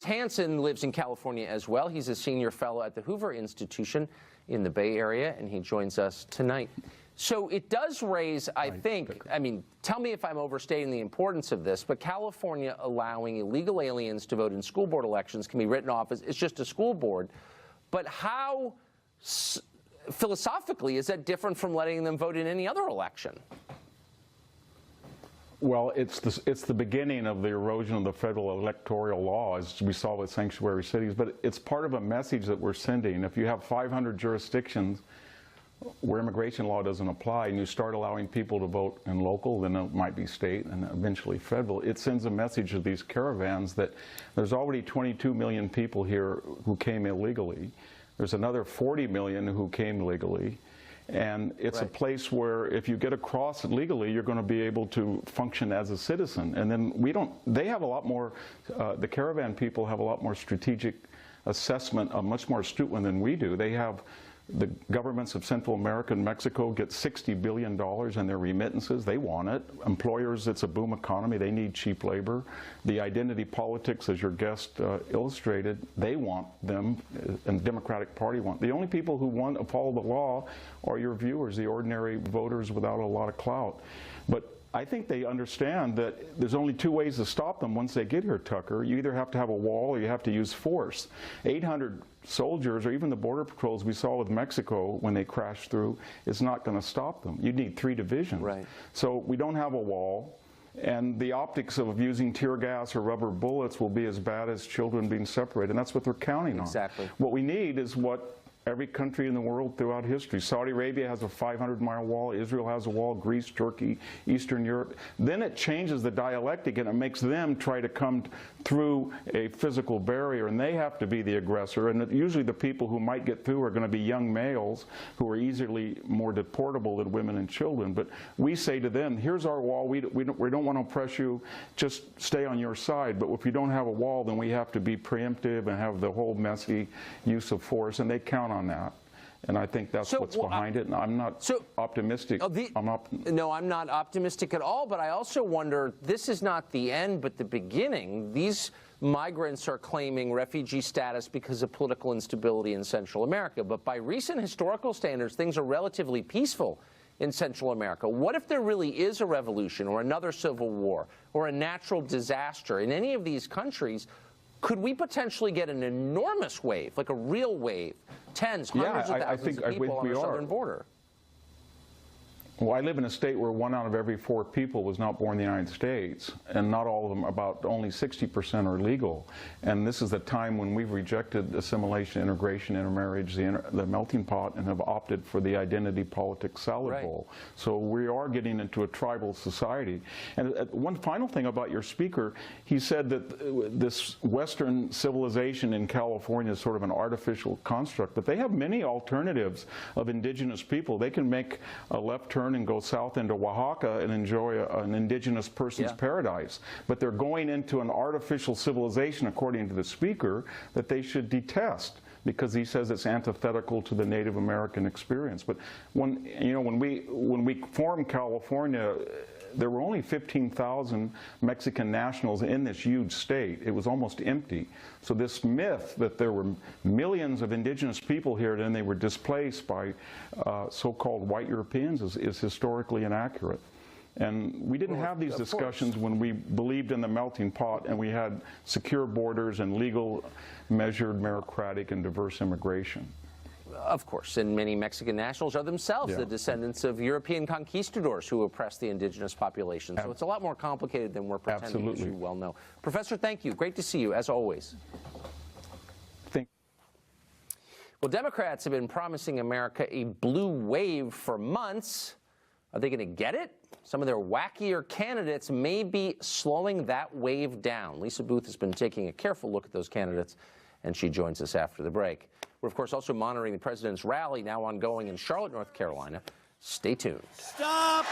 Hansen lives in California as well. He's a senior fellow at the Hoover Institution in the Bay Area, and he joins us tonight. So it does raise, I think, I mean, tell me if I'm overstating the importance of this, but California allowing illegal aliens to vote in school board elections can be written off as it's just a school board. But how, philosophically, is that different from letting them vote in any other election? Well, it's the beginning of the erosion of the federal electoral law, as we saw with sanctuary cities, but it's part of a message that we're sending. If you have 500 jurisdictions where immigration law doesn't apply and you start allowing people to vote in local, then it might be state and eventually federal, it sends a message to these caravans that there's already 22 million people here who came illegally. There's another 40 million who came legally. And it's a place where if you get across legally, you're going to be able to function as a citizen. And then they have a lot more, the caravan people have a lot more strategic assessment, a much more astute one than we do. They have, the governments of Central America and Mexico get $60 billion in their remittances. They want it. Employers, it's a boom economy. They need cheap labor. The identity politics, as your guest illustrated, they want them, and the Democratic Party want. The only people who want to follow the law are your viewers, the ordinary voters without a lot of clout. But I think they understand that there's only two ways to stop them once they get here, Tucker. You either have to have a wall or you have to use force. 800 soldiers, or even the border patrols we saw with Mexico when they crashed through, is not going to stop them. You need 3 divisions. Right. So we don't have a wall, and the optics of using tear gas or rubber bullets will be as bad as children being separated, and that's what they're counting on. Exactly. What we need is what every country in the world throughout history. Saudi Arabia has a 500-mile wall. Israel has a wall. Greece, Turkey, Eastern Europe. Then it changes the dialectic and it makes them try to come through a physical barrier, and they have to be the aggressor. And usually the people who might get through are going to be young males who are easily more deportable than women and children. But we say to them, here's our wall. We don't want to oppress you. Just stay on your side. But if you don't have a wall, then we have to be preemptive and have the whole messy use of force. And they count on that, and I think that's what's behind it. And I'm not optimistic. No, I'm not optimistic at all, but I also wonder, this is not the end but the beginning. These migrants are claiming refugee status because of political instability in Central America, but by recent historical standards, things are relatively peaceful in Central America. What if there really is a revolution or another civil war or a natural disaster in any of these countries? Could we potentially get an enormous wave, like a real wave, tens, hundreds of thousands of people on our southern border? Well, I live in a state where 1 out of every 4 people was not born in the United States, and not all of them, about only 60% are legal. And this is the time when we've rejected assimilation, integration, intermarriage, the melting pot, and have opted for the identity politics salad bowl. So we are getting into a tribal society. And one final thing about your speaker, he said that this Western civilization in California is sort of an artificial construct, but they have many alternatives of indigenous people. They can make a left turn and go south into Oaxaca and enjoy an indigenous person's paradise. But they're going into an artificial civilization, according to the speaker, that they should detest, because he says it's antithetical to the Native American experience. But when we formed California, there were only 15,000 Mexican nationals in this huge state. It was almost empty. So this myth that there were millions of indigenous people here and then they were displaced by so-called white Europeans is historically inaccurate. And we didn't have these discussions when we believed in the melting pot and we had secure borders and legal, measured, meritocratic, and diverse immigration. Of course, and many Mexican nationals are themselves the descendants of European conquistadors who oppressed the indigenous population. So it's a lot more complicated than we're pretending, as you well know. Professor, thank you. Great to see you, as always. Well, Democrats have been promising America a blue wave for months. Are they going to get it? Some of their wackier candidates may be slowing that wave down. Lisa Booth has been taking a careful look at those candidates, and she joins us after the break. We're, of course, also monitoring the president's rally now ongoing in Charlotte, North Carolina. Stay tuned. Stop!